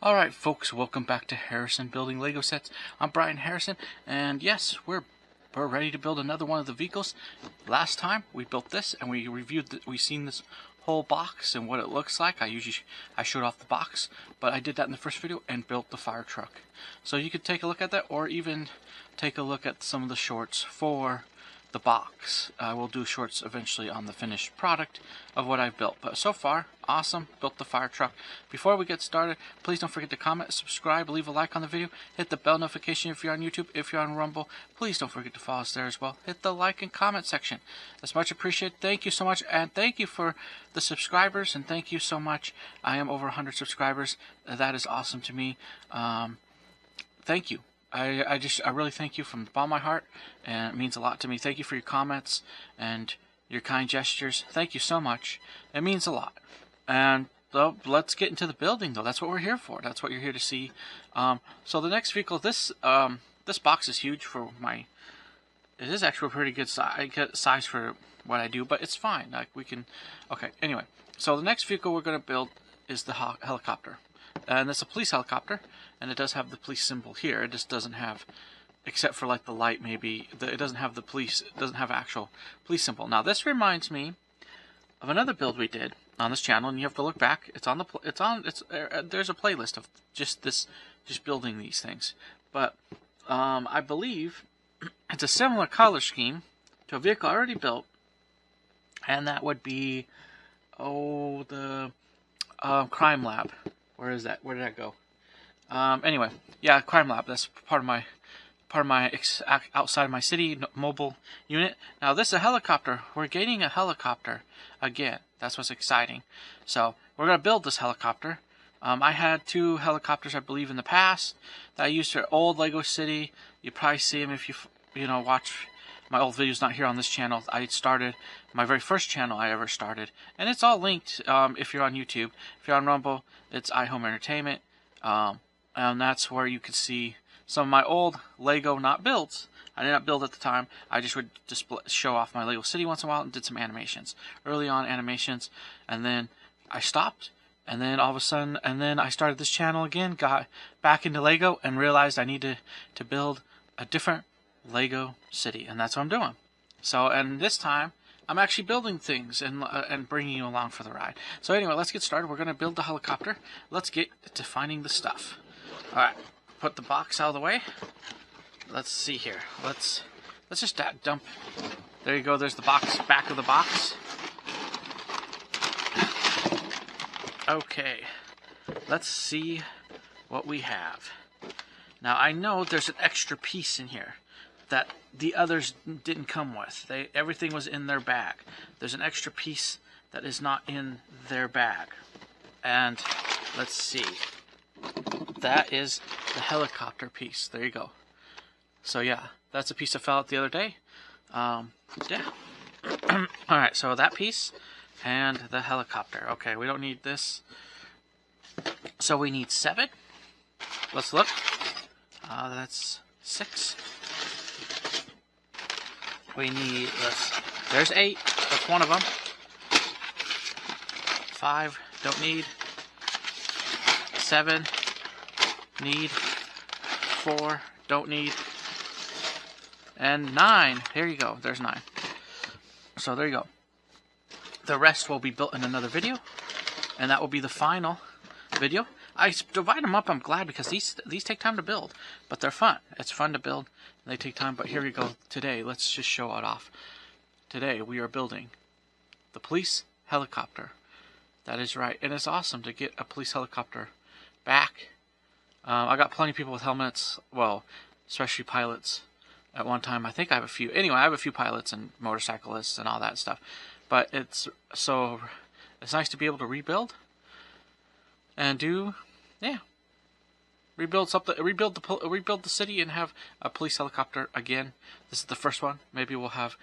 Alright folks, welcome back to Harrison Building Lego Sets. I'm Brian Harrison, and yes, we're ready to build another one of the vehicles. Last time we built this and we reviewed we seen this whole box and what it looks like. I showed off the box, but I did that in the first video and built the fire truck. So you could take a look at that, or even take a look at some of the shorts for the box. I will do shorts eventually on the finished product of what I've built. But so far, awesome. Built the fire truck. Before we get started, please don't forget to comment, subscribe, leave a like on the video, hit the bell notification if you're on YouTube. If you're on Rumble, please don't forget to follow us there as well. Hit the like and comment section. That's much appreciated. Thank you so much, and thank you for the subscribers, and thank you so much. I am over 100 subscribers. That is awesome to me. Thank you. I really thank you from the bottom of my heart, and it means a lot to me. Thank you for your comments and your kind gestures. Thank you so much. It means a lot. And let's get into the building, though. That's what we're here for. That's what you're here to see. So the next vehicle, this box is huge for my. It is actually a pretty good size for what I do, but it's fine. Like we can. Okay. Anyway, so the next vehicle we're going to build is the helicopter. And it's a police helicopter, and it does have the police symbol here. It just doesn't have, except for like the light maybe, it doesn't have the police, it doesn't have actual police symbol. Now this reminds me of another build we did on this channel, and you have to look back. It's on there's a playlist of just building these things. But I believe it's a similar color scheme to a vehicle already built, and that would be the Crime Lab. Where is that? Where did that go? Anyway, yeah, Crime Lab. That's part of my outside my city mobile unit. Now this is a helicopter. We're getting a helicopter again. That's what's exciting. So we're gonna build this helicopter. I had two helicopters, I believe, in the past that I used for old Lego City. You probably see them if you watch my old videos. Not here on this channel. I started my very first channel I ever started, and it's all linked. If you're on YouTube, if you're on Rumble, it's iHome Entertainment, and that's where you could see some of my old Lego not built. I did not build at the time. I just would show off my Lego City once in a while and did some animations. Early on animations, and then I stopped, and then all of a sudden, and then I started this channel again, got back into Lego, and realized I needed to build a different Lego City, and that's what I'm doing. So, and this time I'm actually building things and bringing you along for the ride. So anyway, let's get started. We're going to build the helicopter. Let's get to finding the stuff. All right, put the box out of the way. Let's see here. Let's just dump. There you go. There's the box, back of the box. Okay, let's see what we have. Now I know there's an extra piece in here that the others didn't come with. Everything was in their bag. There's an extra piece that is not in their bag. And let's see. That is the helicopter piece. There you go. So yeah, that's a piece that fell out the other day. Yeah. Alright, so that piece and the helicopter. Okay, we don't need this. So we need 7. Let's look. That's 6. We need this. There's 8. That's one of them. 5. Don't need. 7. Need. 4. Don't need. And 9. Here you go. There's 9. So there you go. The rest will be built in another video, and that will be the final video. I divide them up, I'm glad, because these take time to build, but they're fun. It's fun to build, and they take time, but here we go. Today, let's just show it off. Today, we are building the police helicopter. That is right, and it's awesome to get a police helicopter back. I got plenty of people with helmets, well, especially pilots at one time. I think I have a few. Anyway, I have a few pilots and motorcyclists and all that stuff, but it's nice to be able to rebuild. And rebuild the city and have a police helicopter again. This is the first one. Maybe we'll have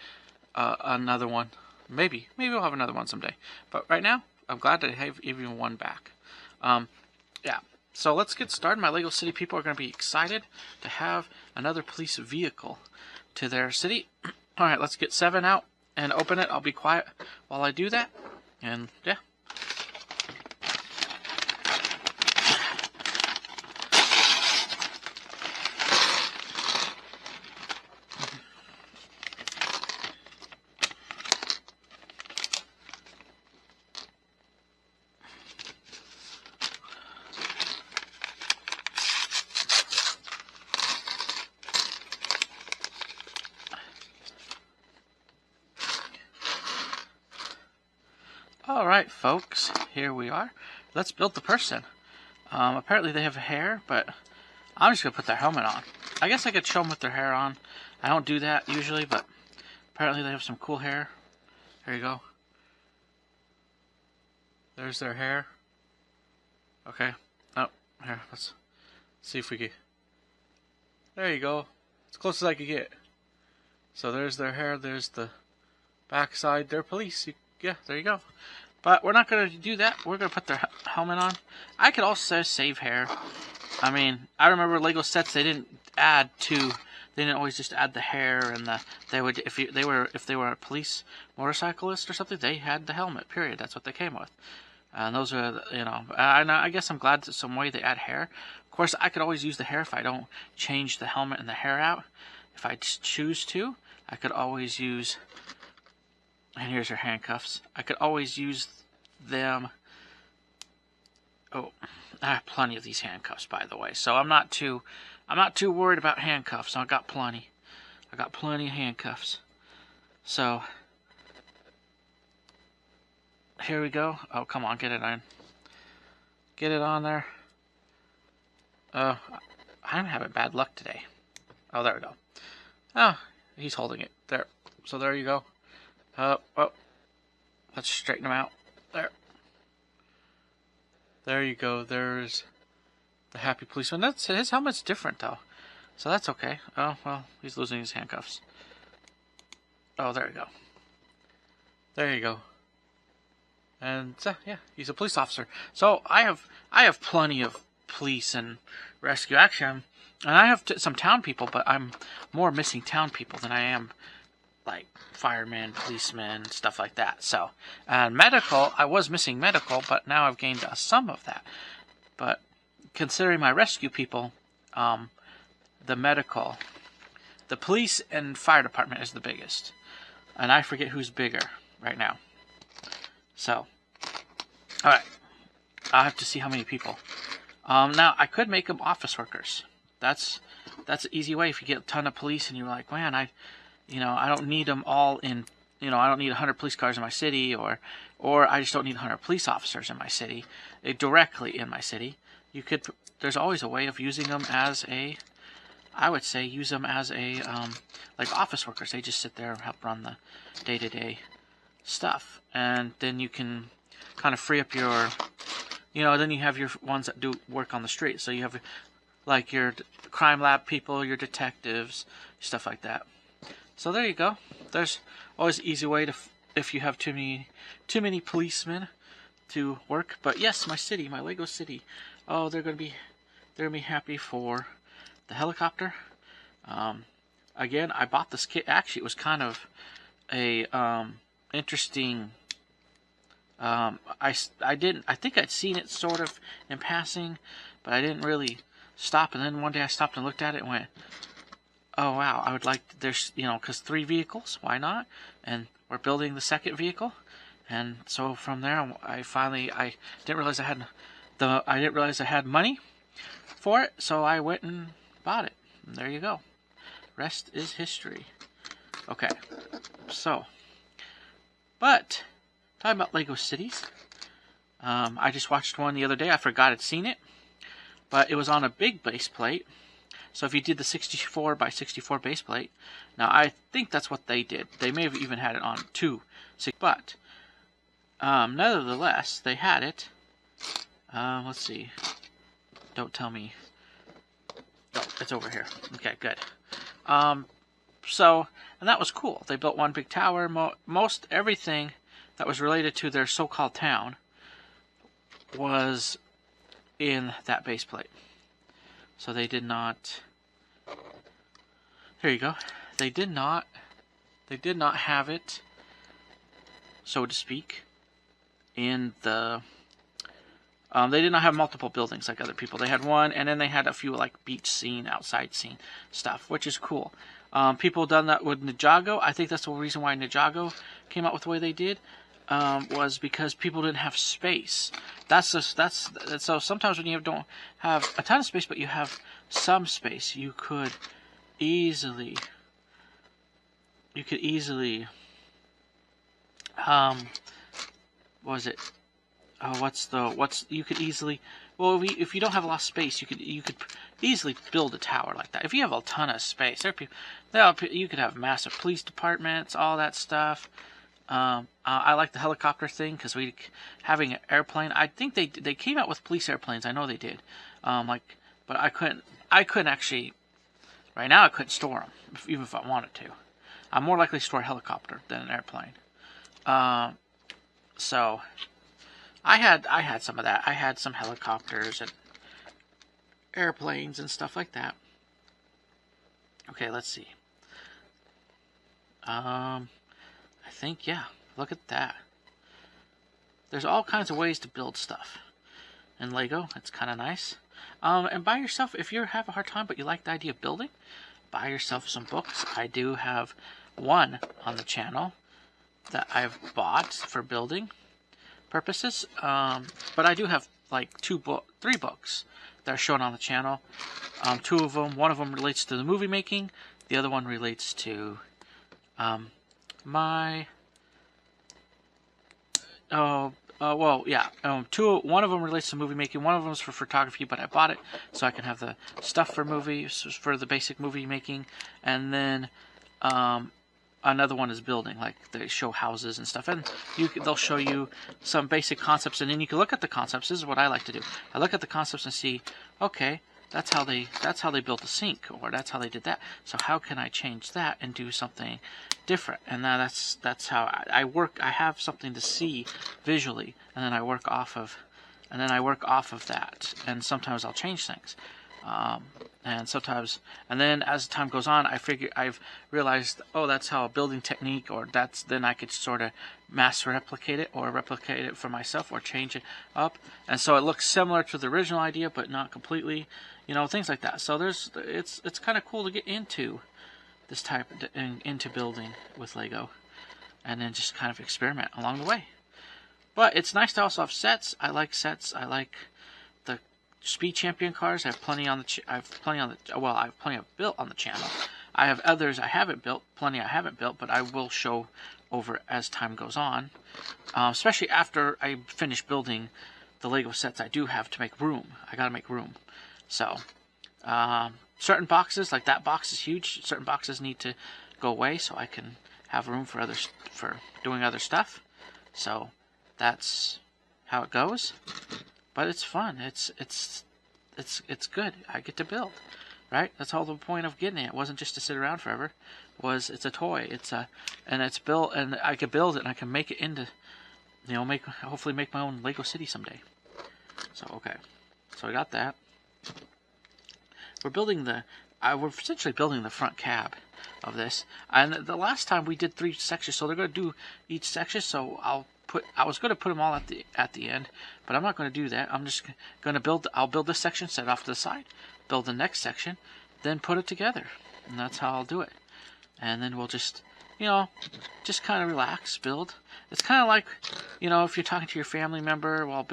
another one. Maybe we'll have another one someday. But right now, I'm glad to have even one back. Yeah. So let's get started. My Lego City people are going to be excited to have another police vehicle to their city. All right, let's get 7 out and open it. I'll be quiet while I do that. And yeah. Alright, folks, here we are. Let's build the person. Apparently they have hair, but I'm just going to put their helmet on. I guess I could show them with their hair on. I don't do that usually, but apparently they have some cool hair. There you go. There's their hair. Okay. Oh, here, let's see if we can... There you go. As close as I could get. So there's their hair, there's the backside. They're police. Yeah, there you go. But we're not going to do that. We're going to put their helmet on. I could also save hair. I mean, I remember Lego sets, they didn't they didn't always just add the hair and they would, if they were a police motorcyclist or something, they had the helmet, period. That's what they came with. And those are, and I guess I'm glad that some way they add hair. Of course, I could always use the hair if I don't change the helmet and the hair out. If I choose to, I could always use, and here's her handcuffs. I could always use them. Oh, I have plenty of these handcuffs, by the way. So I'm not too worried about handcuffs. I got plenty. I got plenty of handcuffs. So here we go. Oh, come on, get it on. Get it on there. I'm having bad luck today. Oh, there we go. Oh, he's holding it. There. So there you go. Oh, let's straighten him out. There. There you go. There's the happy policeman. That's his helmet's different though, so that's okay. Oh well, he's losing his handcuffs. Oh, there you go. There you go. And yeah, he's a police officer. So I have plenty of police and rescue action, and I have some town people, but I'm more missing town people than I am like firemen, policemen, stuff like that. So, and medical, I was missing medical, but now I've gained some of that. But considering my rescue people, the medical, the police and fire department is the biggest. And I forget who's bigger right now. So, alright. I'll have to see how many people. Now, I could make them office workers. That's an easy way if you get a ton of police and you're like, man, I don't need them all in, I don't need 100 police cars in my city, or I just don't need 100 police officers in my city, directly in my city. There's always a way of using them as I would say use them as like office workers. They just sit there and help run the day-to-day stuff. And then you can kind of free up your, then you have your ones that do work on the street. So you have like your crime lab people, your detectives, stuff like that. So there you go. There's always an easy way to, if you have too many policemen to work. But yes, my city, my Lego city. Oh, they're gonna be happy for the helicopter. Again, I bought this kit. Actually, it was kind of a interesting. I think I'd seen it sort of in passing, but I didn't really stop. And then one day I stopped and looked at it and went, oh wow, I would like, there's, because 3 vehicles, why not? And we're building the second vehicle. And so from there, I didn't realize I had money for it, so I went and bought it. And there you go. Rest is history. Okay, so, but, talking about Lego Cities, I just watched one the other day. I forgot I'd seen it, but it was on a big base plate. So if you did the 64 by 64 base plate, now I think that's what they did. They may have even had it on 2, but nevertheless, they had it. Let's see. Don't tell me. Oh, it's over here. Okay, good. So, and that was cool. They built one big tower. Most everything that was related to their so-called town was in that base plate. So they did not. There you go. They did not have it, so to speak, in the. They did not have multiple buildings like other people. They had one, and then they had a few like beach scene, outside scene stuff, which is cool. People done that with Ninjago. I think that's the reason why Ninjago came out with the way they did. Was because people didn't have space. So sometimes when you don't have a ton of space, but you have some space, you could easily what was it? Oh, what's you could easily, well, if you don't have a lot of space, you could easily build a tower like that. If you have a ton of space, you could have massive police departments, all that stuff. I like the helicopter thing because having an airplane. I think they came out with police airplanes. I know they did. But I couldn't actually. Right now, I couldn't store them, even if I wanted to. I'm more likely to store a helicopter than an airplane. So I had some of that. I had some helicopters and airplanes and stuff like that. Okay, let's see. I think, yeah, look at that. There's all kinds of ways to build stuff in Lego. It's kind of nice. And buy yourself, if you have a hard time but you like the idea of building, buy yourself some books. I do have one on the channel that I've bought for building purposes. But I do have like 3 books that are shown on the channel. 2 of them, one of them relates to the movie making. The other one relates to one of them relates to movie making. One of them is for photography, but I bought it so I can have the stuff for movies, for the basic movie making. And then another one is building, like they show houses and stuff, and they'll show you some basic concepts, and then you can look at the concepts. This is what I like to do. I look at the concepts and see, okay, that's how they built a sink, or that's how they did that. So how can I change that and do something different? And that's how I work. I have something to see visually, and then I work off of that. And sometimes I'll change things. And then as time goes on, I've realized, oh, that's how a building technique, or then I could sort of mass replicate it, or replicate it for myself, or change it up, and so it looks similar to the original idea, but not completely, things like that. So it's kind of cool to get into this into building with Lego, and then just kind of experiment along the way. But it's nice to also have sets. I like sets. I like the Speed Champion cars. I have plenty I've built on the channel. I have others I haven't built, but I will show over as time goes on. Especially after I finish building the Lego sets I do have to make room. I gotta make room. So, certain boxes, like that box is huge. Certain boxes need to go away so I can have room for doing other stuff. So, that's how it goes. But it's fun. It's good. I get to build, right? That's all the point of getting it. It wasn't just to sit around forever. It's a toy. And it's built, and I can build it, and I can make it into, hopefully make my own Lego city someday. So okay, so I got that. We're essentially building the front cab of this. And the last time we did 3 sections, so they're going to do each section. So I was going to put them all at the end, but I'm not going to do that. I'm just going to I'll build this section, set it off to the side, build the next section, then put it together. And that's how I'll do it. And then we'll just kind of relax, build. It's kind of like, if you're talking to your family member while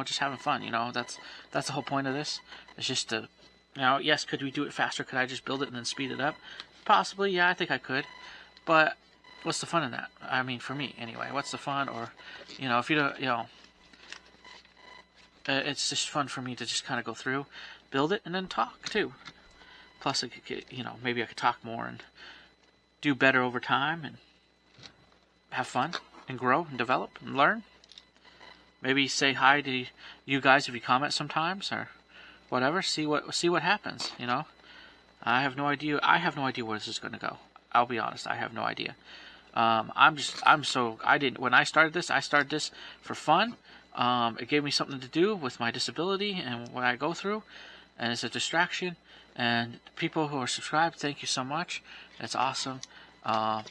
just having fun, that's the whole point of this. It's just to, yes, could we do it faster? Could I just build it and then speed it up? Possibly, yeah, I think I could. But what's the fun in that? I mean, for me, anyway. What's the fun? Or, if you don't, it's just fun for me to just kind of go through, build it, and then talk, too. Plus, maybe I could talk more and do better over time and have fun and grow and develop and learn. Maybe say hi to you guys if you comment sometimes or whatever. See what happens, I have no idea where this is going to go. I'll be honest, I have no idea. When I started this for fun. It gave me something to do with my disability and what I go through, and it's a distraction. And people who are subscribed, thank you so much. It's awesome. Like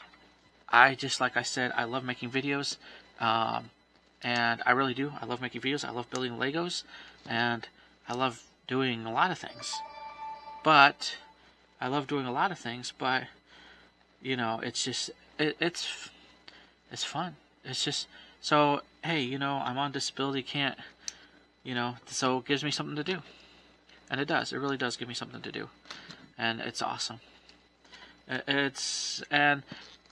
I said, I love making videos, and I really do. I love making videos. I love building Legos, and I love doing a lot of things. But it's just it's fun. It's just so, hey, I'm on disability, can't, so it gives me something to do. And it does. It really does give me something to do. And it's awesome. And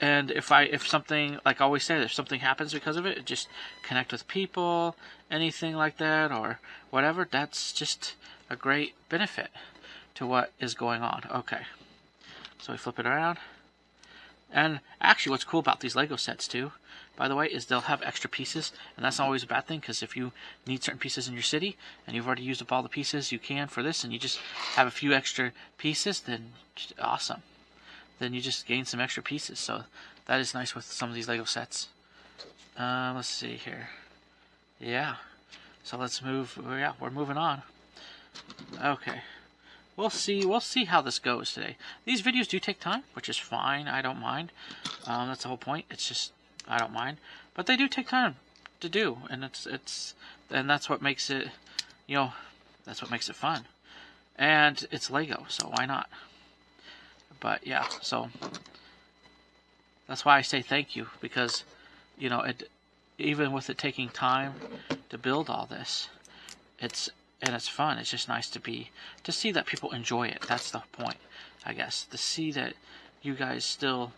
And if something, like I always say, if something happens because of it, just connect with people, anything like that, or whatever. That's just a great benefit to what is going on. Okay, so we flip it around. And actually, what's cool about these Lego sets too, by the way, is they'll have extra pieces, and that's not always a bad thing, because if you need certain pieces in your city and you've already used up all the pieces you can for this, and you just have a few extra pieces, then awesome. Then you just gain some extra pieces. So that is nice with some of these Lego sets. Let's see here. Yeah. So let's move. Yeah, we're moving on. Okay. We'll see how this goes today. These videos do take time, which is fine. I don't mind. That's the whole point. It's just I don't mind, but they do take time to do, and that's what makes it, that's what makes it fun. And it's Lego, so why not? But yeah, so that's why I say thank you, because even with it taking time to build all this, it's fun. It's just nice to see that people enjoy it. That's the point, I guess. To see that you guys still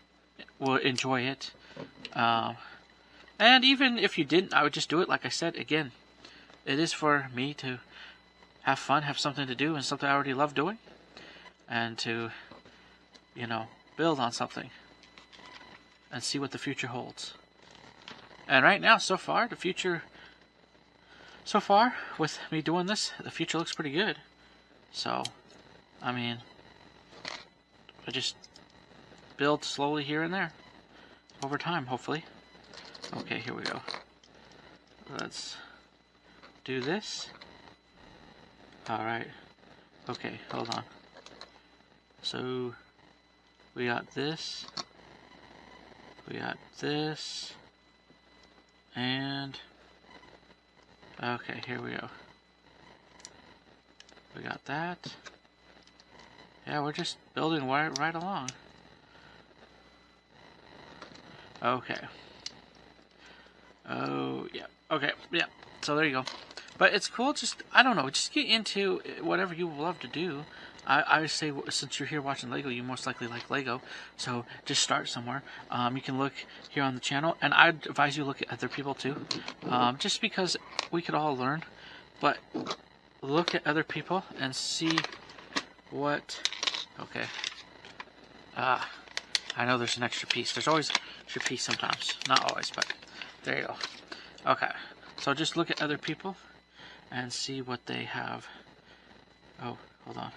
will enjoy it. And even if you didn't, I would just do it. Like I said, again, it is for me to have fun, have something to do, and something I already love doing, and to build on something and see what the future holds. And right now, so far, with me doing this, the future looks pretty good. So, I mean, I just build slowly here and there over time, hopefully. Okay, here we go. Let's do this. Alright. Okay, hold on. So, we got this. We got this. And okay, here we go. We got that. Yeah, we're just building right along. Okay. Oh, yeah. Okay, yeah. So there you go. But it's cool, I don't know, just get into whatever you love to do. I would say, since you're here watching Lego, you most likely like Lego, so just start somewhere. You can look here on the channel, and I'd advise you look at other people too, just because we could all learn. But look at other people and see what. Okay. I know there's an extra piece. There's always an extra piece sometimes, not always, but there you go. Okay, so just look at other people and see what they have. Oh, hold on.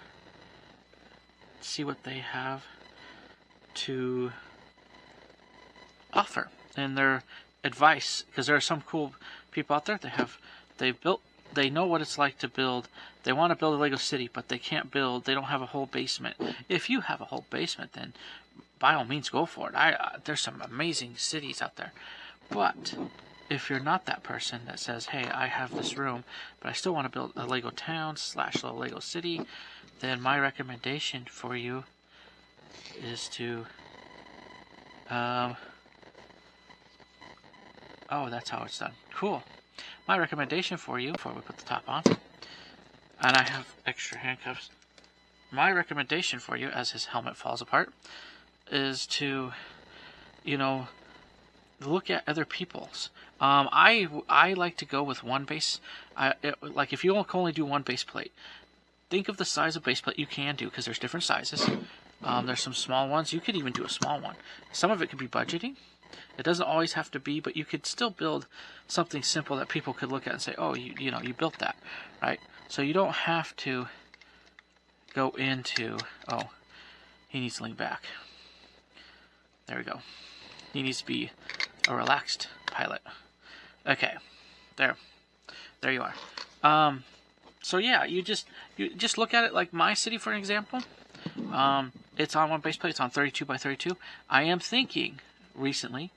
See what they have to offer and their advice, because there are some cool people out there. They know what it's like to build. They want to build a Lego city, but they can't build. They don't have a whole basement. If you have a whole basement, then by all means go for it. There's some amazing cities out there, but if you're not that person that says, hey, I have this room, but I still want to build a Lego town / a Lego city, then my recommendation for you is to, oh, that's how it's done. Cool. My recommendation for you, before we put the top on, and I have extra handcuffs, my recommendation for you, as his helmet falls apart, is to, look at other people's. I like to go with one base. Like if you only do one base plate, think of the size of base plate you can do, because there's different sizes. There's some small ones. You could even do a small one. Some of it could be budgeting. It doesn't always have to be, but you could still build something simple that people could look at and say, oh, you built that, right? So you don't have to go into, oh, he needs to lean back. There we go. He needs to be a relaxed pilot. Okay, there you are. So yeah, you just look at it like my city, for an example. It's on one base plate. It's on 32 by 32. I am thinking recently,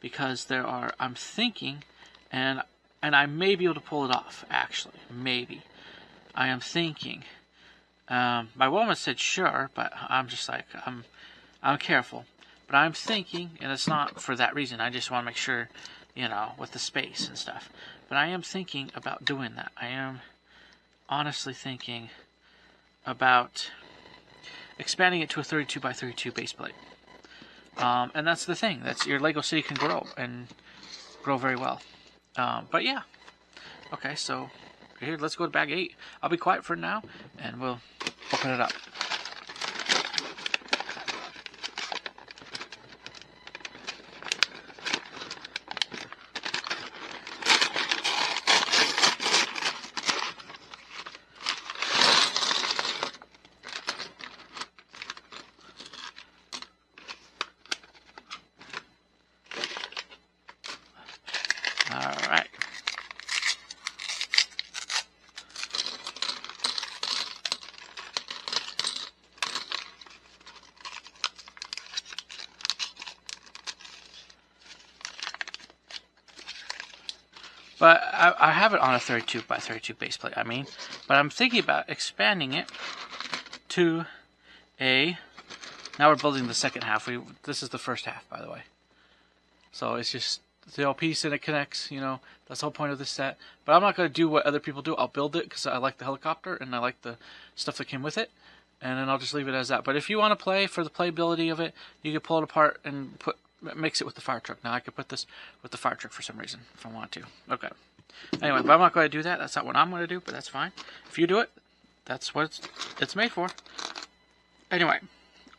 because I'm thinking, and I may be able to pull it off. Actually, maybe. I am thinking. My woman said sure, but I'm just like I'm careful. But I'm thinking, and it's not for that reason. I just want to make sure, with the space and stuff. But I am thinking about doing that. I am honestly thinking about expanding it to a 32 by 32 base plate. And that's the thing. That's your Lego city can grow and grow very well. But yeah. Okay, so here, let's go to bag 8. I'll be quiet for now, and we'll open it up. All right. But I have it on a 32 by 32 base plate, but I'm thinking about expanding it to a, now we're building the second half. This is the first half, by the way. So it's just the whole piece and it connects, that's the whole point of this set. But I'm not going to do what other people do. I'll build it because I like the helicopter and I like the stuff that came with it. And then I'll just leave it as that. But if you want to play for the playability of it, you can pull it apart and mix it with the fire truck. Now I could put this with the fire truck for some reason if I want to. Okay. Anyway, but I'm not going to do that. That's not what I'm going to do, but that's fine. If you do it, that's what it's made for. Anyway,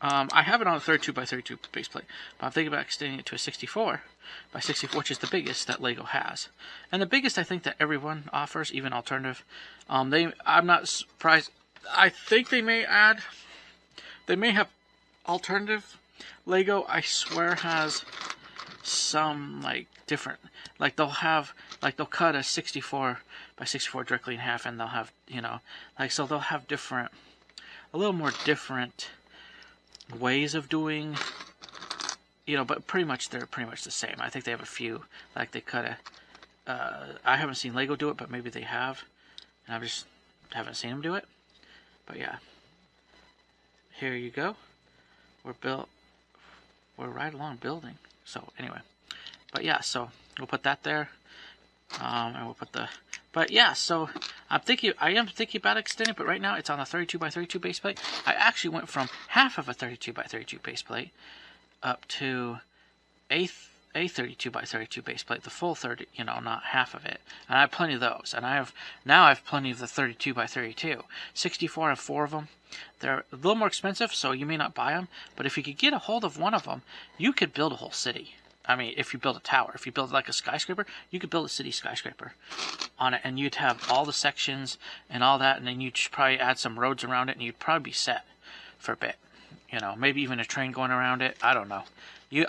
I have it on a 32 by 32 base plate, but I'm thinking about extending it to a 64 by 64, which is the biggest that Lego has, and the biggest I think that everyone offers, even alternative. I'm not surprised. I think they may have alternative Lego. I swear has some different, they'll cut a 64 by 64 directly in half, and they'll have so they'll have a little more different ways of doing, but pretty much they're pretty much the same. I think they have a few, they cut I haven't seen Lego do it, but maybe they have, and I just haven't seen them do it. But yeah, here you go. We're right along building. So anyway, but yeah, so we'll put that there, and we'll put but yeah, so I am thinking about extending, but right now it's on a 32 by 32 base plate. I actually went from half of a 32 by 32 base plate up to a 32 by 32 base plate, the full 30, not half of it. And I have plenty of those, and I have plenty of the 32 by 32. 64, I have 4 of them. They're a little more expensive, so you may not buy them, but if you could get a hold of one of them, you could build a whole city. If you build a tower, if you build like a skyscraper, you could build a city skyscraper on it, and you'd have all the sections and all that, and then you'd probably add some roads around it, and you'd probably be set for a bit. Maybe even a train going around it. I don't know.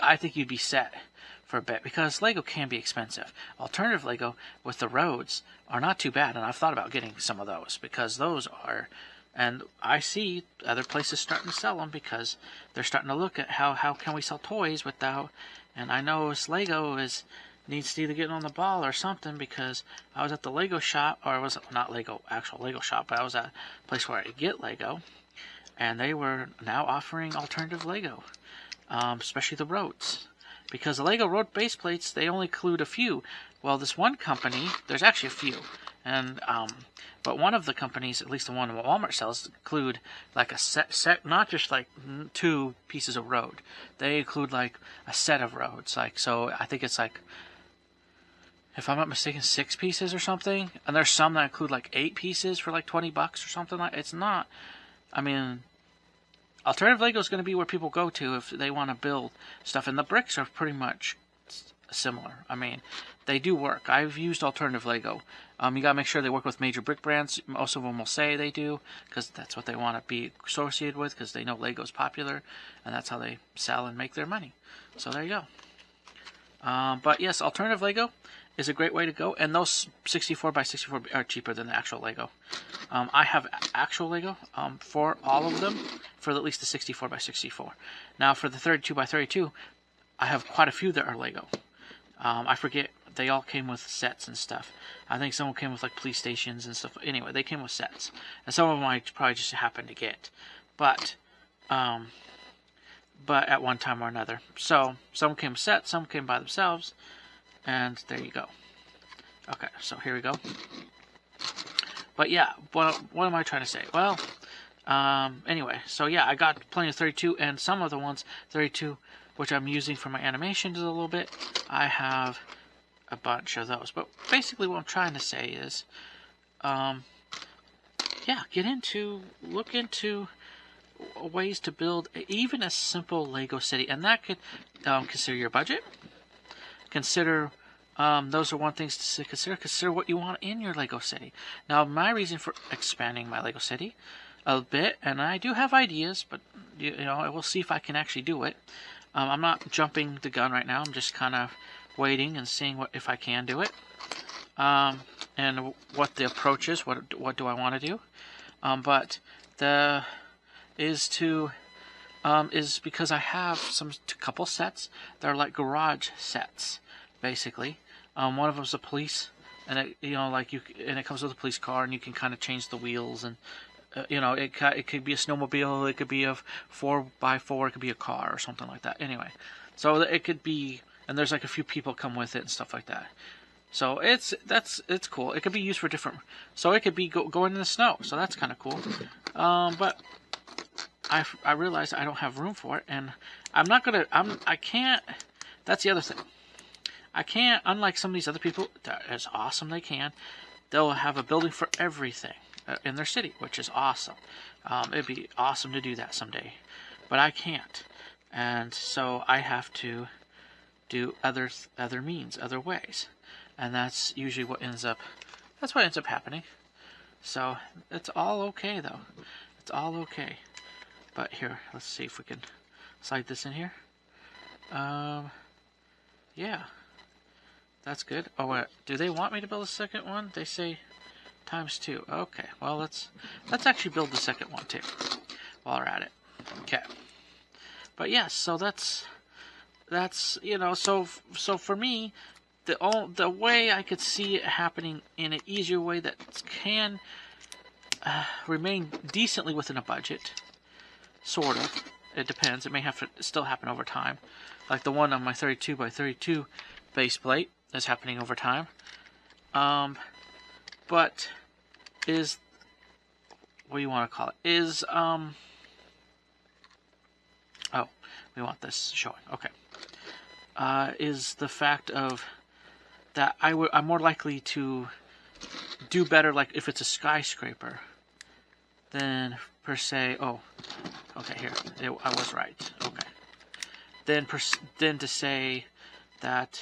I think you'd be set for a bit, because Lego can be expensive. Alternative Lego with the roads are not too bad, and I've thought about getting some of those, because those are, and I see other places starting to sell them, because they're starting to look at how can we sell toys without, and I know Lego needs to either get on the ball or something, because I was at the Lego shop, or it was not actual Lego shop, but I was at a place where I get Lego, and they were now offering alternative Lego, especially the roads. Because the Lego road base plates, they only include a few. Well, this one company, there's actually a few, and but one of the companies, at least the one Walmart sells, include a set, not just 2 pieces of road. They include a set of roads. So I think it's if I'm not mistaken, 6 pieces or something. And there's some that include 8 pieces for $20 or something. It's not. Alternative Lego is going to be where people go to if they want to build stuff, and the bricks are pretty much similar. They do work. I've used alternative Lego. You got to make sure they work with major brick brands. Most of them will say they do, because that's what they want to be associated with, because they know Lego's popular, and that's how they sell and make their money. So there you go. But yes, alternative Lego is a great way to go, and those 64 by 64 are cheaper than the actual Lego. I have actual Lego for all of them, for at least the 64 by 64. Now for the 32 by 32, I have quite a few that are Lego. I forget, they all came with sets and stuff. I think some came with police stations and stuff. Anyway, they came with sets, and some of them I probably just happened to get, but at one time or another. So some came with sets, some came by themselves. And there you go. Okay, so here we go. But yeah, what am I trying to say? Well, anyway, so yeah, I got plenty of 32, and some of the ones 32 which I'm using for my animations a little bit. I have a bunch of those. But basically what I'm trying to say is, yeah, look into ways to build even a simple Lego city. And that could consider your budget. Consider, those are one things to consider. Consider what you want in your Lego city. Now, my reason for expanding my Lego city a bit, and I do have ideas, but you know, I will see if I can actually do it. I'm not jumping the gun right now. I'm just kind of waiting and seeing if I can do it, and what the approach is. What do I want to do? But is because I have couple sets that are like garage sets, basically. One of them's a police, and it comes with a police car, and you can kind of change the wheels, and it could be a snowmobile, it could be a 4x4, it could be a car or something like that. Anyway, so it could be, and there's like a few people come with it and stuff like that. So it's cool. It could be used for different. So it could be going in the snow. So that's kind of cool. But I realized I don't have room for it, and I can't. That's the other thing. I can't. Unlike some of these other people, that is awesome. They can. They'll have a building for everything in their city, which is awesome. It'd be awesome to do that someday, but I can't, and so I have to do other means, other ways, and that's usually what ends up happening. So it's all okay though. It's all okay. But here, let's see if we can slide this in here. Yeah, that's good. Oh, wait, do they want me to build a second one? They say ×2. Okay, well let's actually build the second one too while we're at it. Okay, but yes, so that's so for me, the way I could see it happening in an easier way that can remain decently within a budget, sort of. It depends. It may have to still happen over time, like the one on my 32x32 base plate is happening over time. But is, what do you want to call it? Is oh, we want this showing. Okay. Is the fact of that I'm more likely to do better, like if it's a skyscraper, than per se. Oh, okay. Here, I was right. Okay. Then to say that.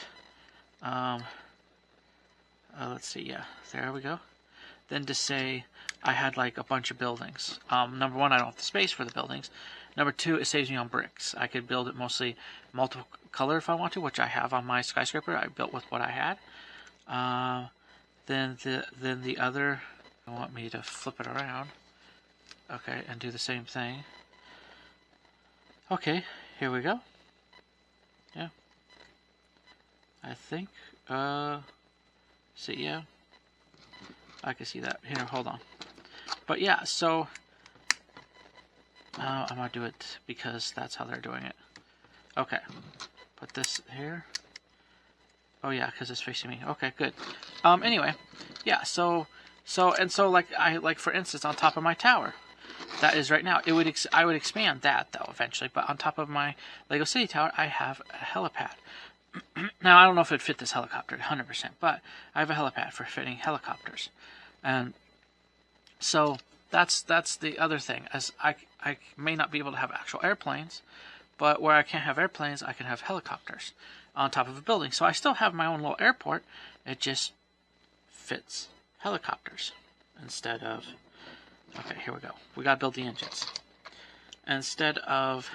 Let's see. Yeah, there we go. Then to say I had like a bunch of buildings. Number one, I don't have the space for the buildings. Number two, it saves me on bricks. I could build it mostly multiple color if I want to, which I have on my skyscraper. I built with what I had. Then the other, I want me to flip it around. Okay, and do the same thing. Okay, here we go. Yeah. I think, see, yeah. I can see that. Here, hold on. But yeah, so I'm gonna do it because that's how they're doing it. Okay, put this here. Oh yeah, because it's facing me. Okay, good. Anyway, yeah. So like for instance, on top of my tower, that is right now. I would expand that though eventually. But on top of my Lego City tower, I have a helipad. Now, I don't know if it'd fit this helicopter 100%, but I have a helipad for fitting helicopters. And so that's the other thing, as I may not be able to have actual airplanes, but where I can't have airplanes, I can have helicopters on top of a building. So I still have my own little airport. It just fits helicopters instead of... Okay, here we go. We gotta build the engines. Instead of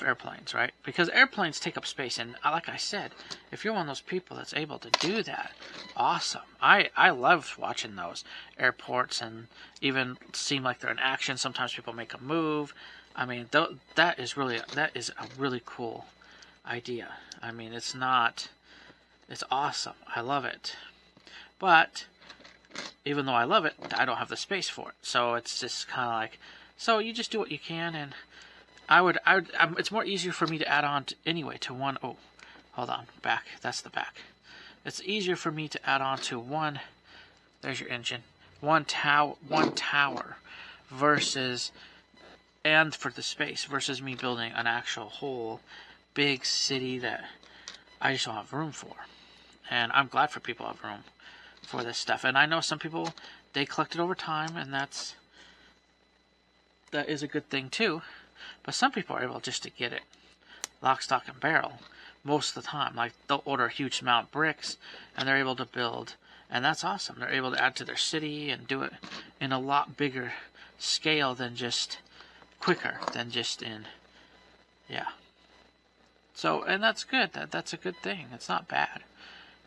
airplanes, right? Because airplanes take up space, and like I said, if you're one of those people that's able to do that, awesome. I love watching those airports and even seem like they're in action. Sometimes people make a move. I mean, that is a really cool idea. I mean, it's awesome. I love it. But even though I love it, I don't have the space for it. So it's just kind of like, so you just do what you can, and it's more easier for me to add on to one. Oh, hold on, back. That's the back. It's easier for me to add on to one. There's your engine. One tower versus and for the space versus me building an actual whole big city that I just don't have room for. And I'm glad for people who have room for this stuff. And I know some people, they collect it over time, and that is a good thing too. But some people are able just to get it lock, stock, and barrel most of the time. Like, they'll order a huge amount of bricks, and they're able to build, and that's awesome. They're able to add to their city and do it in a lot bigger scale than just quicker than just in, yeah. So, and that's good. That's a good thing. It's not bad.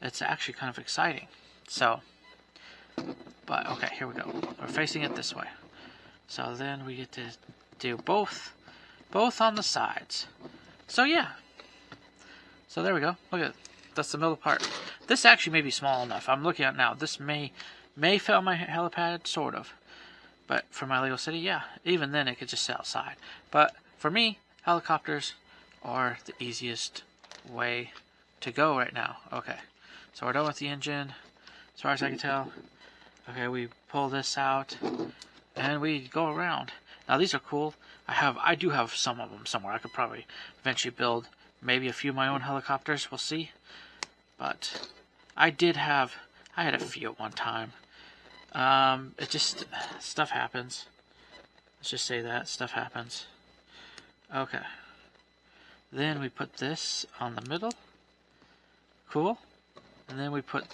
It's actually kind of exciting. So, but okay, here we go. We're facing it this way. So then we get to do both on the sides. So yeah. So there we go. Look at it. That's the middle part. This actually may be small enough. I'm looking at it now. This may fit on my helipad, sort of. But for my Lego City, yeah. Even then, it could just sit outside. But for me, helicopters are the easiest way to go right now. Okay. So we're done with the engine, as far as I can tell. Okay, we pull this out, and we go around. Now these are cool. I do have some of them somewhere. I could probably eventually build maybe a few of my own helicopters. We'll see. But I had a few at one time. It just, stuff happens. Let's just say that, stuff happens. Okay. Then we put this on the middle. Cool. And then we put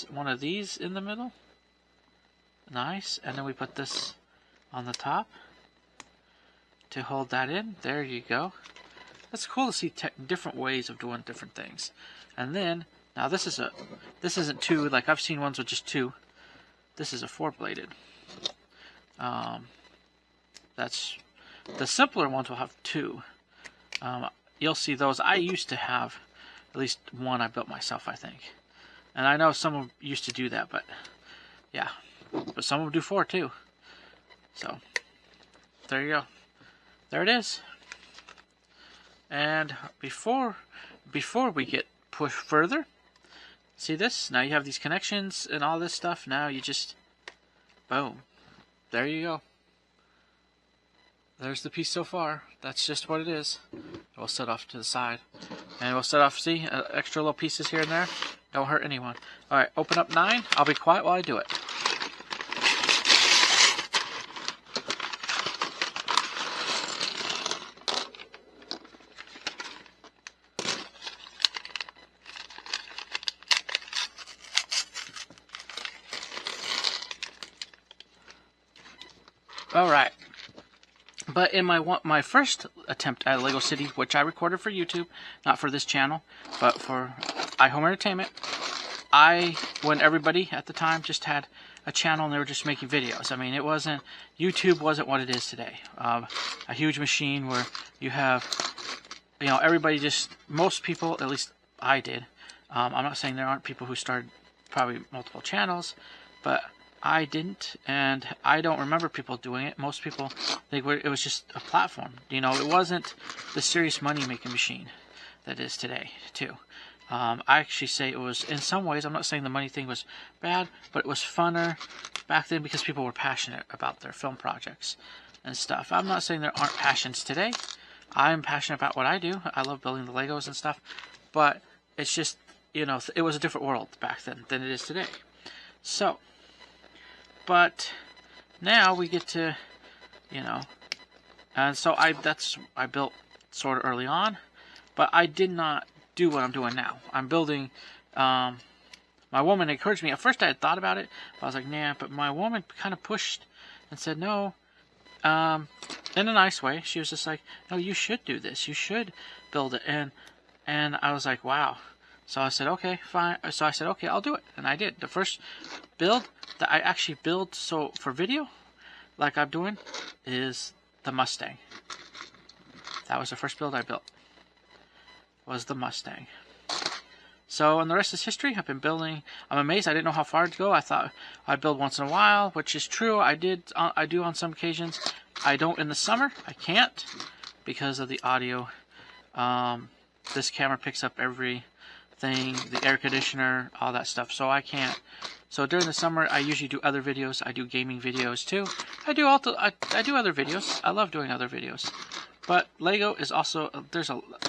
one of these in the middle. Nice. And then we put this on the top to hold that in. There you go. That's cool to see different ways of doing different things. And then, now this isn't two, like I've seen ones with just two. This is a 4-bladed. That's, the simpler ones will have two. You'll see those. I used to have at least one I built myself, I think. And I know some used to do that, but yeah. But some will do 4 too. So, there you go. There it is. And before we get pushed further, see this? Now you have these connections and all this stuff. Now you just, boom. There you go. There's the piece so far. That's just what it is. We'll set off to the side. And we'll set off, see, extra little pieces here and there. Don't hurt anyone. Alright, open up 9. I'll be quiet while I do it. Alright. But in my first attempt at Lego City, which I recorded for YouTube, not for this channel, but for iHome Entertainment, when everybody at the time just had a channel and they were just making videos. I mean, YouTube wasn't what it is today. A huge machine where you have, everybody most people, at least I did. I'm not saying there aren't people who started probably multiple channels, but I didn't, and I don't remember people doing it. Most people think it was just a platform. It wasn't the serious money-making machine that is today, too. I actually say it was, in some ways, I'm not saying the money thing was bad, but it was funner back then because people were passionate about their film projects and stuff. I'm not saying there aren't passions today. I'm passionate about what I do. I love building the Legos and stuff, but it's just, it was a different world back then than it is today. So, but now we get to, and so I built sort of early on, but I did not do what I'm doing now. I'm building, my woman encouraged me. At first I had thought about it, but I was like, nah, but my woman kind of pushed and said, no, in a nice way. She was just like, no, you should do this. You should build it. And I was like, wow. So I said, okay, fine. So I said, okay, I'll do it. And I did. The first build that I actually build for video, like I'm doing, is the Mustang. That was the first build I built, was the Mustang. So, and the rest is history. I've been building. I'm amazed I didn't know how far to go. I thought I'd build once in a while, which is true. I do on some occasions. I don't in the summer. I can't because of the audio. This camera picks up every thing, the air conditioner, all that stuff. So I can't. So during the summer, I usually do other videos. I do gaming videos too. I do other videos. I love doing other videos. But Lego is also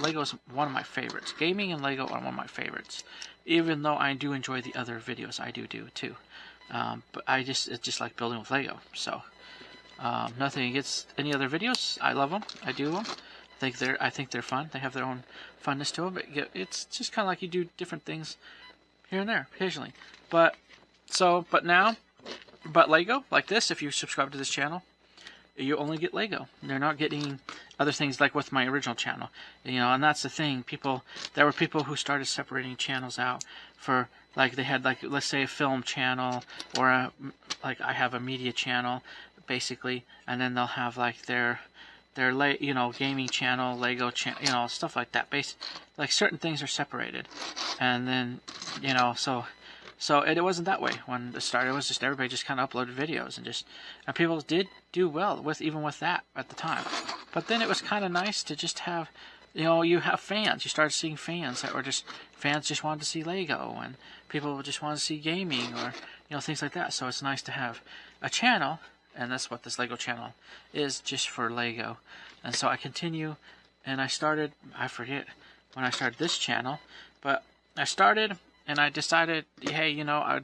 Lego is one of my favorites. Gaming and Lego are one of my favorites. Even though I do enjoy the other videos, I do too. But it's just like building with Lego. So nothing against any other videos. I love them. I do them. I think they're fun. They have their own funness to them. But it's just kind of like you do different things here and there occasionally. But Lego like this. If you subscribe to this channel, you only get Lego. They're not getting other things like with my original channel. And that's the thing. There were people who started separating channels out for, like, they had, like, let's say a film channel, or I have a media channel, basically, and then they'll have like their gaming channel, Lego channel, stuff like that. Like certain things are separated, and then So it wasn't that way when it started. It was just everybody just kind of uploaded videos, and people did do well even with that at the time. But then it was kind of nice to just have, you have fans. You started seeing fans that were fans just wanted to see Lego, and people just wanted to see gaming, or things like that. So it's nice to have a channel, and that's what this Lego channel is, just for Lego. And so I continue, and I forget when I started this channel, but I started. And I decided, hey, I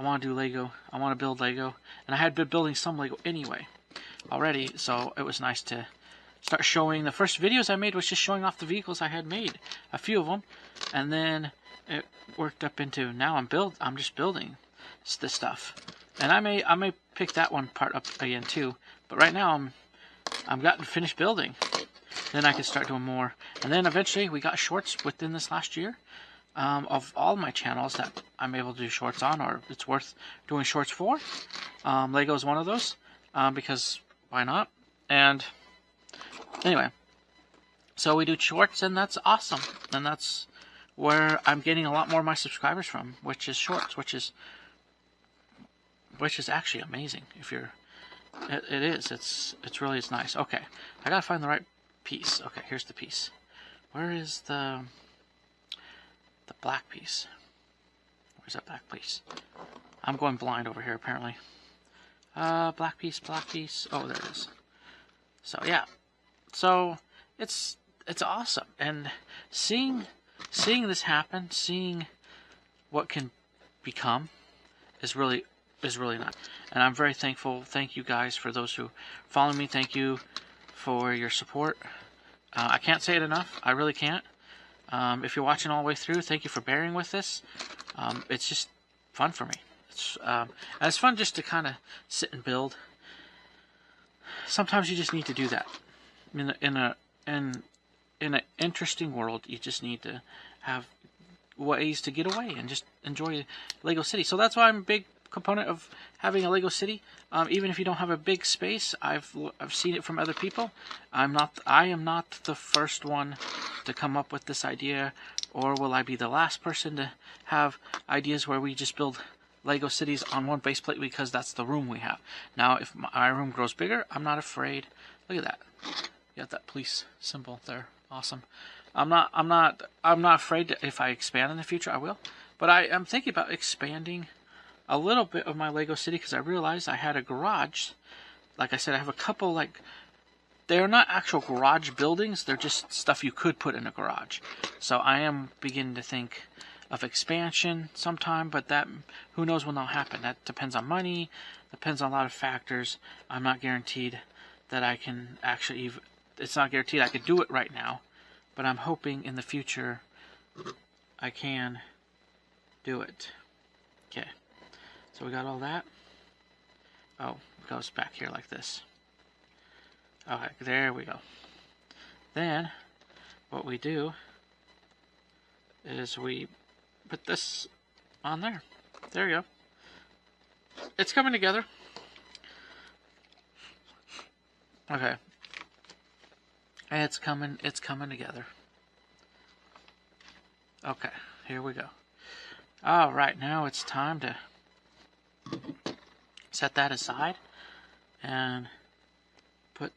want to do Lego. I want to build Lego. And I had been building some Lego anyway already, so it was nice to start showing. The first videos I made was just showing off the vehicles I had made, a few of them. And then it worked up into, now I'm just building this stuff. And I may pick that one part up again too. But right now I'm gotten finished building. Then I can start doing more. And then eventually we got shorts within this last year. Of all my channels that I'm able to do shorts on, or it's worth doing shorts for. Lego is one of those, because why not? And anyway, so we do shorts, and that's awesome. And that's where I'm getting a lot more of my subscribers from, which is shorts, which is actually amazing. It is. It's really nice. Okay, I gotta find the right piece. Okay, here's the piece. Where is the black piece? Where's that black piece? I'm going blind over here, apparently. Black piece. Oh, there it is. So yeah, so it's awesome, and seeing this happen, seeing what can become, is really nice. And I'm very thankful. Thank you guys for those who follow me. Thank you for your support. I can't say it enough. I really can't. If you're watching all the way through, thank you for bearing with this. It's just fun for me. It's fun just to kind of sit and build. Sometimes you just need to do that. In an interesting world, you just need to have ways to get away and just enjoy Lego City. So that's why I'm a big component of having a Lego City. Even if you don't have a big space, I've seen it from other people. I am not the first one to come up with this idea, or will I be the last person to have ideas where we just build Lego cities on one base plate because that's the room we have. Now, if my room grows bigger, I'm not afraid. Look at that. You got that police symbol there. Awesome. I'm not afraid that if I expand in the future, I will. But I am thinking about expanding a little bit of my Lego City, because I realized I had a garage. Like I said, I have a couple, they're not actual garage buildings, they're just stuff you could put in a garage. So I am beginning to think of expansion sometime, but who knows when that'll happen. That depends on money, depends on a lot of factors. I'm not guaranteed that I can actually, it's not guaranteed I could do it right now, but I'm hoping in the future I can do it. Okay. So we got all that. Oh, it goes back here like this. Okay, there we go. Then, what we do is we put this on there. There you go. It's coming together. Okay. It's coming together. Okay, here we go. Alright, now it's time to set that aside and put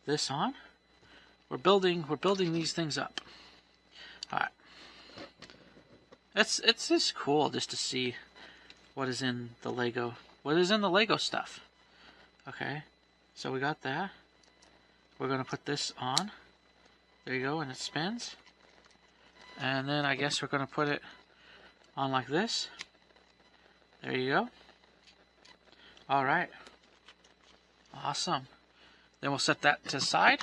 this on. We're building these things up. Alright. It's just cool just to see what is in the Lego stuff. Okay, so we got that. We're gonna put this on. There you go, and it spins. And then I guess we're gonna put it on like this. There you go. Alright. Awesome. Then we'll set that to the side.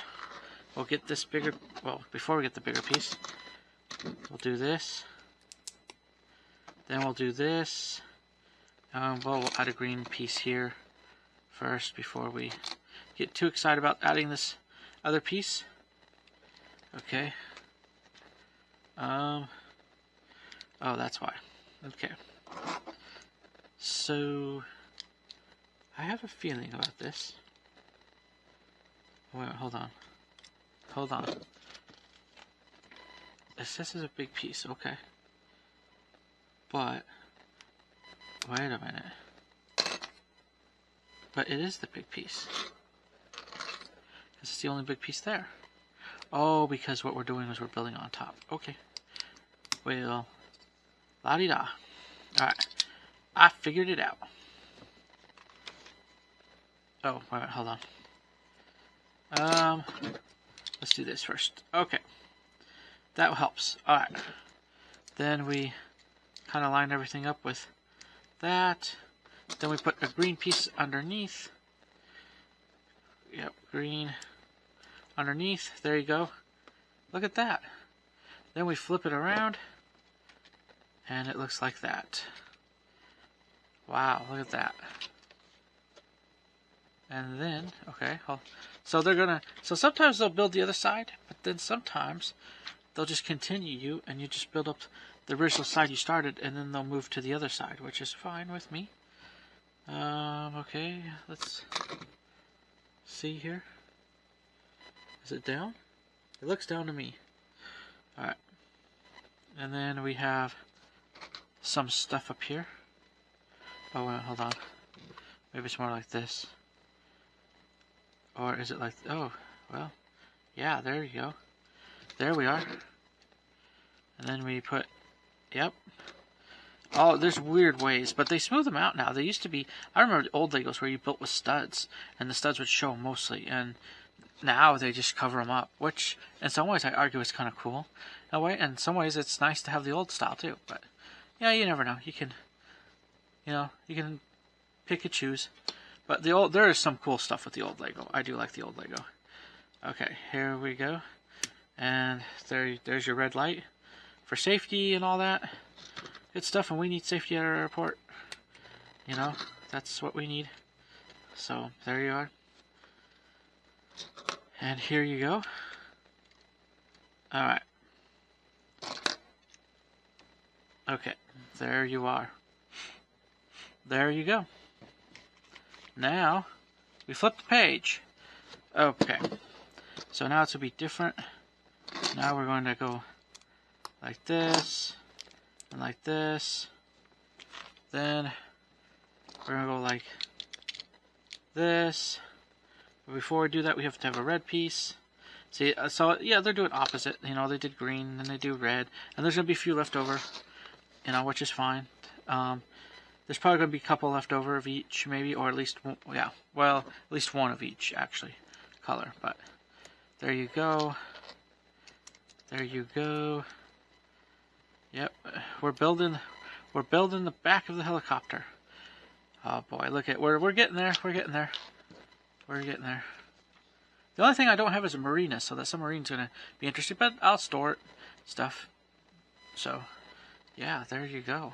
We'll get this bigger, well, before we get the bigger piece, we'll do this. Then we'll do this. We'll add a green piece here first before we get too excited about adding this other piece. Okay. Oh, that's why. Okay. So, I have a feeling about this. Wait, hold on. Hold on. This is a big piece, okay. But, wait a minute. But it is the big piece. This is the only big piece there. Oh, because what we're doing is we're building on top. Okay. Well, la-di-da. Alright. I figured it out. Oh, wait a minute, hold on. Let's do this first. Okay. That helps. Alright. Then we kind of line everything up with that. Then we put a green piece underneath. Yep, green underneath. There you go. Look at that. Then we flip it around. And it looks like that. Wow, look at that. And then, okay, so they're gonna, so sometimes they'll build the other side, but then sometimes they'll just continue you, and you just build up the original side you started, and then they'll move to the other side, which is fine with me. Okay, let's see here. Is it down? It looks down to me. Alright. And then we have some stuff up here. Oh, wait, hold on. Maybe it's more like this. Or is it like... Oh, well. Yeah, there you go. There we are. And then we put... Yep. Oh, there's weird ways, but they smooth them out now. They used to be... I remember the old Legos where you built with studs, and the studs would show mostly, and now they just cover them up, which in some ways I argue is kind of cool. In some ways it's nice to have the old style too, but yeah, you never know. You can, you can pick and choose. But there is some cool stuff with the old Lego. I do like the old Lego. Okay, here we go. And there's your red light for safety and all that. Good stuff, and we need safety at our airport. That's what we need. So, there you are. And here you go. Alright. Okay, there you are. There you go. Now, we flip the page. Okay. So now it's going to be different. Now we're going to go like this, and like this. Then we're going to go like this. But before we do that, we have to have a red piece. See, so yeah, they're doing opposite. They did green, and they do red. And there's going to be a few left over, which is fine. There's probably going to be a couple left over of each, maybe, or at least one, yeah, well, at least one of each, actually, color. But there you go. There you go. Yep, we're building the back of the helicopter. Oh boy, look at we're getting there. We're getting there. We're getting there. The only thing I don't have is a marina, so that submarine's gonna be interesting, but I'll store it, stuff. So, yeah, there you go.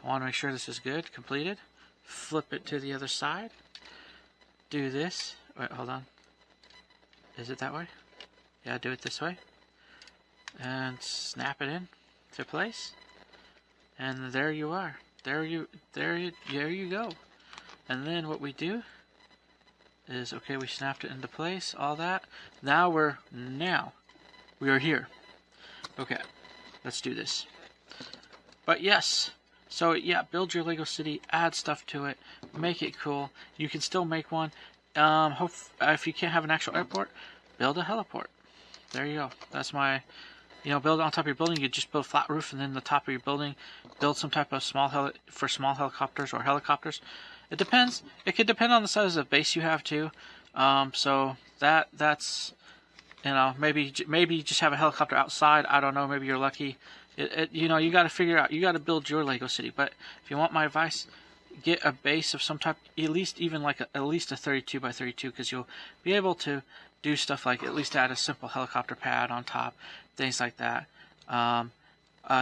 I want to make sure this is good, completed. Flip it to the other side. Do this. Wait, hold on. Is it that way? Yeah, do it this way. And snap it in to place. And there you are. There you go. And then what we do is, okay, we snapped it into place, all that. Now we are here. Okay, let's do this. But yes, so yeah, build your Lego city, add stuff to it, make it cool. You can still make one. If you can't have an actual airport, build a heliport. There you go. That's my build on top of your building. You just build a flat roof, and then the top of your building, build some type of small helicopters or helicopters. It depends. It could depend on the size of base you have too. So that's maybe you just have a helicopter outside. I don't know. Maybe you're lucky. You got to figure out. You got to build your Lego city. But if you want my advice, get a base of some type. At least a 32 by 32, because you'll be able to do stuff like at least add a simple helicopter pad on top, things like that.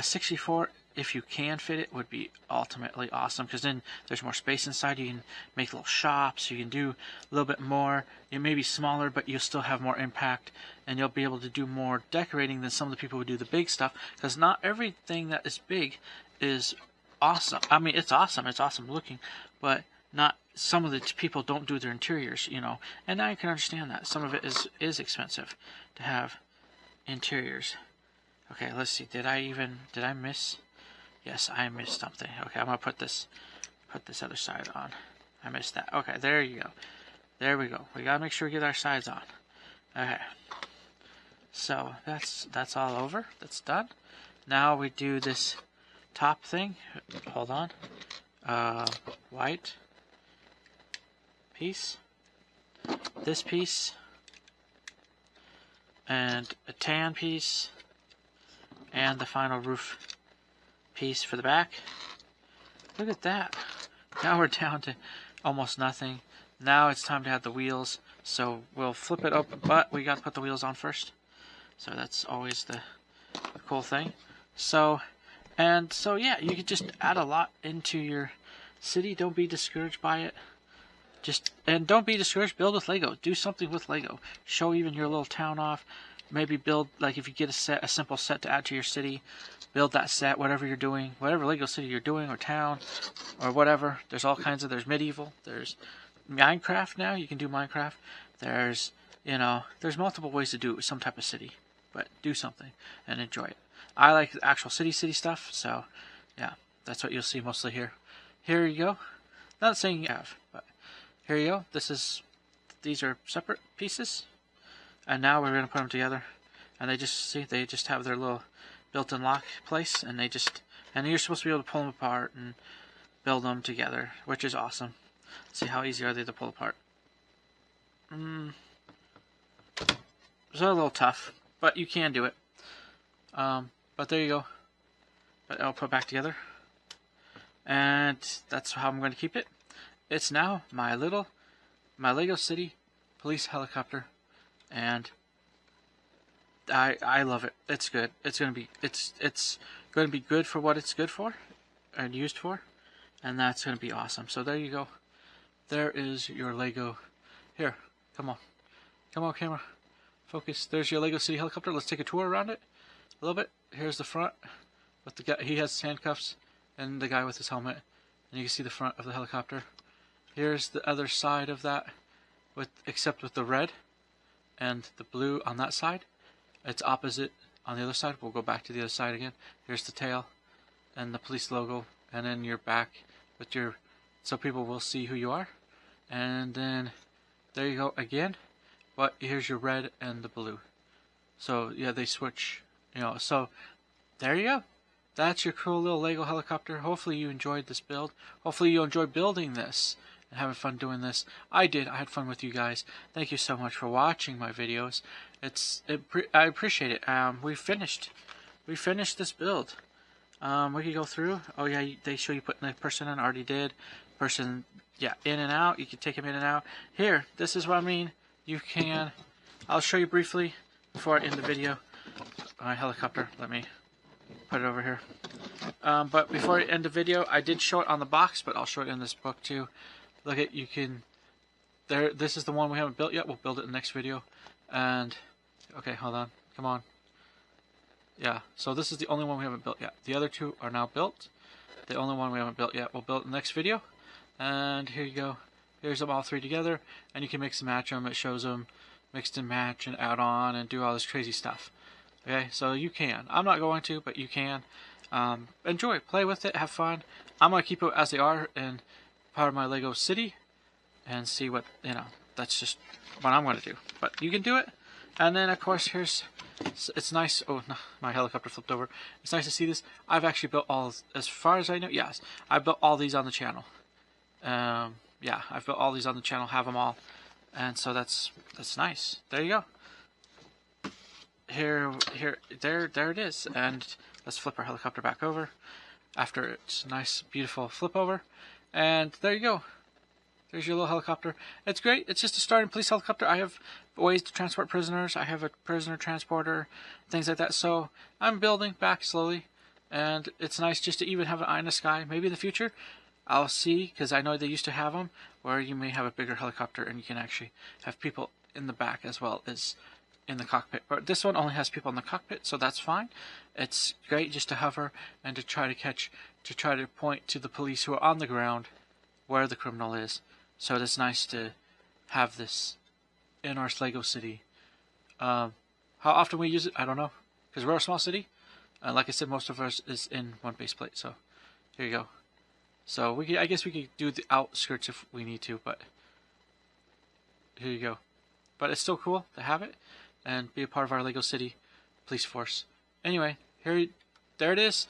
64, if you can fit it, would be ultimately awesome, because then there's more space inside. You can make little shops. You can do a little bit more. It may be smaller, but you'll still have more impact, and you'll be able to do more decorating than some of the people who do the big stuff, because not everything that is big is awesome. I mean, it's awesome. It's awesome looking, but not some of the people don't do their interiors, and now you can understand that some of it is expensive to have interiors. Okay, let's see. Did I miss? Yes, I missed something. Okay, I'm gonna put this other side on. I missed that. Okay, there you go. There we go. We gotta make sure we get our sides on. Okay. So that's all over. That's done. Now we do this top thing. Hold on. White piece. This piece. And a tan piece. And the final roof piece for the back. Look at that. Now we're down to almost nothing. Now it's time to add the wheels. So we'll flip it open, but we got to put the wheels on first. So that's always the cool thing. So yeah, you could just add a lot into your city. Don't be discouraged by it. And don't be discouraged. Build with Lego. Do something with Lego. Show even your little town off. Maybe build, like if you get a simple set to add to your city, build that set, whatever you're doing, whatever Lego city you're doing, or town, or whatever. There's all kinds of, there's medieval, there's Minecraft now, you can do Minecraft. There's there's multiple ways to do some type of city, but do something and enjoy it. I like the actual city stuff, so yeah, that's what you'll see mostly here. Here you go. Not saying you have, but here you go. These are separate pieces. And now we're going to put them together, and they just have their little built-in lock place, and you're supposed to be able to pull them apart and build them together, which is awesome. Let's see, how easy are they to pull apart? It's a little tough, but you can do it. But there you go. But I'll put it back together, and that's how I'm going to keep it. It's now my Lego City police helicopter. And I love it. It's good. It's going to be good for what it's good for and used for, and that's going to be awesome. So there you go. There is your Lego. Here, come on, camera, focus. There's your Lego City helicopter. Let's take a tour around it a little bit. Here's the front with the guy. He has handcuffs, and the guy with his helmet, and you can see the front of the helicopter. Here's the other side of that, except with the red and the blue on that side. It's opposite on the other side. We'll go back to the other side again. Here's the tail and the police logo, and then your back with so people will see who you are. And then there you go again, but here's your red and the blue. So yeah, they switch, so there you go. That's your cool little Lego helicopter. Hopefully you enjoyed this build. Hopefully you enjoyed building this and having fun doing this. I did. I had fun with you guys. Thank you so much for watching my videos. I appreciate it. We finished this build. We could go through. Oh yeah, they show you putting the person in. Already did. Person, yeah, in and out. You can take him in and out. Here, this is what I mean. You can. I'll show you briefly before I end the video. My helicopter. Let me put it over here. But before I end the video, I did show it on the box, but I'll show it in this book too. Look at, you can, this is the one we haven't built yet. We'll build it in the next video. And, okay, hold on. Come on. Yeah, so this is the only one we haven't built yet. The other two are now built. The only one we haven't built yet, we'll build it in the next video. And here you go. Here's them all three together. And you can mix and match them. It shows them mixed and match and add on and do all this crazy stuff. Okay, so you can. I'm not going to, but you can. Enjoy, play with it, have fun. I'm going to keep it as they are in part of my Lego City and see what, that's just what I'm going to do. But you can do it. And then of course here's, it's nice. Oh no, my helicopter flipped over. It's nice to see this. I've actually built all, as far as I know, yes, I built all these on the channel. Yeah, I've built all these on the channel, have them all, and so that's nice. There you go. There it is. And let's flip our helicopter back over after its nice, beautiful flip over. And there you go. There's your little helicopter. It's great. It's just a starting police helicopter. I have ways to transport prisoners. I have a prisoner transporter, things like that. So I'm building back slowly, and it's nice just to even have an eye in the sky. Maybe in the future, I'll see, because I know they used to have them, where you may have a bigger helicopter and you can actually have people in the back as well as in the cockpit. But this one only has people in the cockpit, so that's fine. It's great just to hover and to try to point to the police who are on the ground where the criminal is. So it's nice to have this in our LEGO city. How often we use it, I don't know, because we're a small city. Like I said, most of us is in one base plate. So here you go. So I guess we could do the outskirts if we need to, but here you go. But it's still cool to have it and be a part of our LEGO City police force. Anyway, there it is.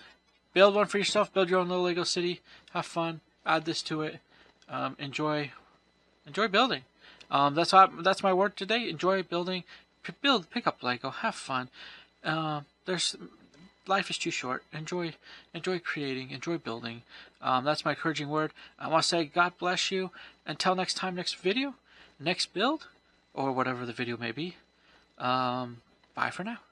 Build one for yourself. Build your own little LEGO City. Have fun. Add this to it. Enjoy building. That's my word today. Enjoy building. Pick up Lego. Have fun. Life is too short. Enjoy creating. Enjoy building. That's my encouraging word. I want to say God bless you. Until next time, next video, next build, or whatever the video may be. Bye for now.